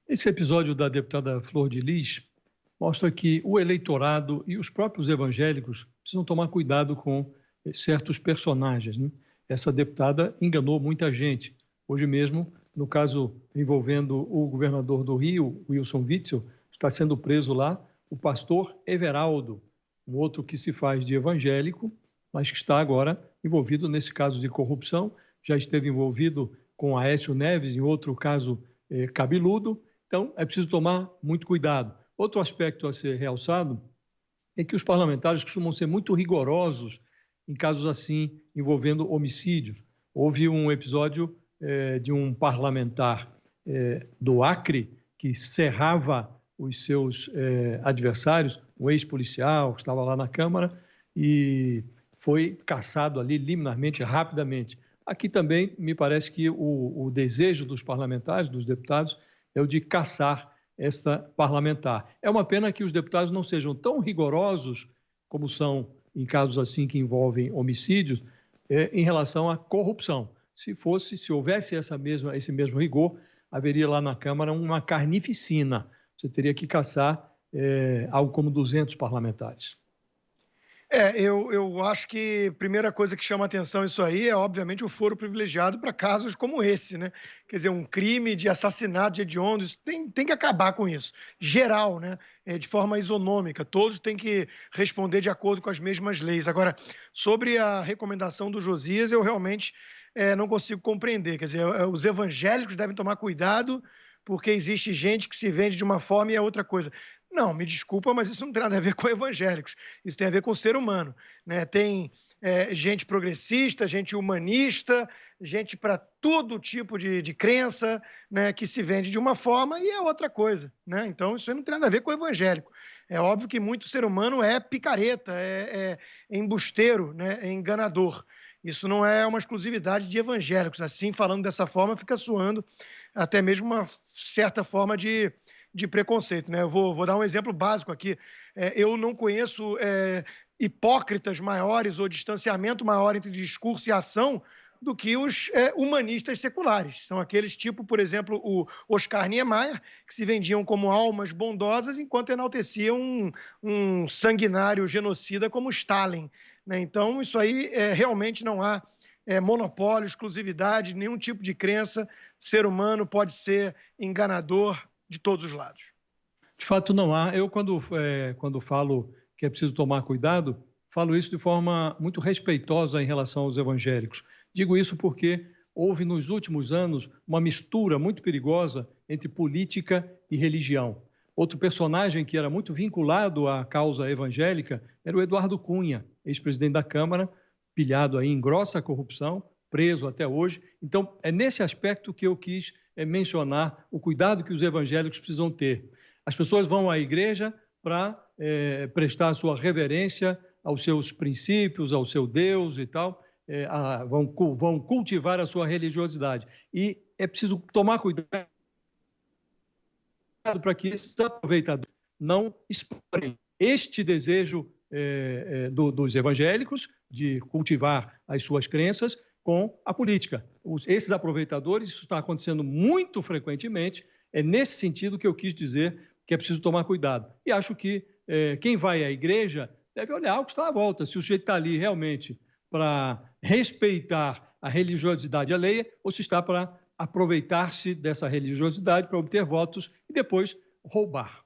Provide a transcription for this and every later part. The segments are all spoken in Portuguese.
Esse episódio da deputada Flor de Lis mostra que o eleitorado e os próprios evangélicos precisam tomar cuidado com certos personagens, né? Essa deputada enganou muita gente. Hoje mesmo, no caso envolvendo o governador do Rio, Wilson Witzel, está sendo preso lá o pastor Everaldo, um outro que se faz de evangélico, mas que está agora envolvido nesse caso de corrupção, já esteve envolvido com Aécio Neves em outro caso cabeludo. Então, é preciso tomar muito cuidado. Outro aspecto a ser realçado é que os parlamentares costumam ser muito rigorosos em casos assim envolvendo homicídios. Houve um episódio de um parlamentar do Acre que cerrava os seus adversários, um ex-policial que estava lá na Câmara, e foi cassado ali liminarmente, rapidamente. Aqui também me parece que o desejo dos parlamentares, dos deputados, é o de caçar essa parlamentar. É uma pena que os deputados não sejam tão rigorosos como são em casos assim que envolvem homicídios, em relação à corrupção. Se houvesse esse mesmo rigor, haveria lá na Câmara uma carnificina. Você teria que caçar algo como 200 parlamentares. Eu acho que a primeira coisa que chama atenção isso aí é, obviamente, o foro privilegiado para casos como esse, né? Quer dizer, um crime de assassinato de hediondo, isso tem que acabar com isso. Geral, né? De forma isonômica, todos têm que responder de acordo com as mesmas leis. Agora, sobre a recomendação do Josias, eu realmente não consigo compreender. Quer dizer, os evangélicos devem tomar cuidado porque existe gente que se vende de uma forma e é outra coisa. Não, me desculpa, mas isso não tem nada a ver com evangélicos. Isso tem a ver com o ser humano, né? Tem gente progressista, gente humanista, gente para todo tipo de crença, né, que se vende de uma forma e é outra coisa, né? Então, isso aí não tem nada a ver com o evangélico. É óbvio que muito ser humano é picareta, é embusteiro, né, é enganador. Isso não é uma exclusividade de evangélicos. Assim, falando dessa forma, fica soando até mesmo uma certa forma de preconceito, né? Eu vou dar um exemplo básico aqui. Eu não conheço hipócritas maiores ou distanciamento maior entre discurso e ação do que os humanistas seculares. São aqueles tipo, por exemplo, o Oscar Niemeyer, que se vendiam como almas bondosas enquanto enalteciam um sanguinário genocida como Stalin, né? Então, isso aí realmente não há monopólio, exclusividade, nenhum tipo de crença. Ser humano pode ser enganador de todos os lados. De fato, não há. Eu, quando falo que é preciso tomar cuidado, falo isso de forma muito respeitosa em relação aos evangélicos. Digo isso porque houve, nos últimos anos, uma mistura muito perigosa entre política e religião. Outro personagem que era muito vinculado à causa evangélica era o Eduardo Cunha, ex-presidente da Câmara, pilhado aí em grossa corrupção, preso até hoje. Então, é nesse aspecto que eu quis mencionar o cuidado que os evangélicos precisam ter. As pessoas vão à igreja para prestar sua reverência aos seus princípios, ao seu Deus e tal, vão cultivar a sua religiosidade. E é preciso tomar cuidado para que esses aproveitadores não explorem este desejo dos evangélicos de cultivar as suas crenças com a política. Esses aproveitadores, isso está acontecendo muito frequentemente, é nesse sentido que eu quis dizer que é preciso tomar cuidado. E acho que quem vai à igreja deve olhar o que está à volta, se o sujeito está ali realmente para respeitar a religiosidade alheia ou se está para aproveitar-se dessa religiosidade para obter votos e depois roubar.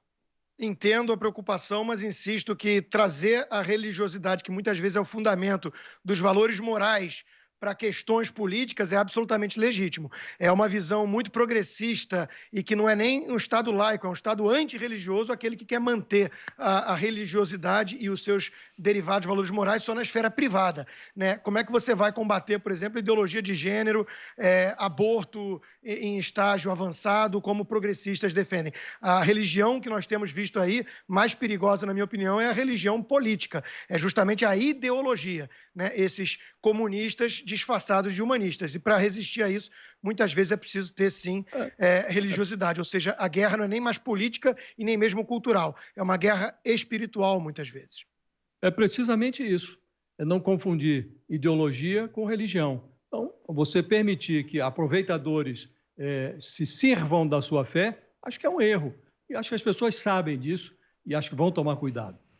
Entendo a preocupação, mas insisto que trazer a religiosidade, que muitas vezes é o fundamento dos valores morais, para questões políticas é absolutamente legítimo. É uma visão muito progressista e que não é nem um Estado laico, é um Estado antirreligioso, aquele que quer manter a religiosidade e os seus derivados valores morais só na esfera privada, né? Como é que você vai combater, por exemplo, ideologia de gênero, aborto em estágio avançado, como progressistas defendem? A religião que nós temos visto aí, mais perigosa, na minha opinião, é a religião política. É justamente a ideologia, né? Esses comunistas disfarçados de humanistas. E para resistir a isso, muitas vezes é preciso ter, sim, religiosidade. Ou seja, a guerra não é nem mais política e nem mesmo cultural. É uma guerra espiritual, muitas vezes. É precisamente isso. É não confundir ideologia com religião. Então, você permitir que aproveitadores se sirvam da sua fé, Acho que é um erro. E acho que as pessoas sabem disso e acho que vão tomar cuidado.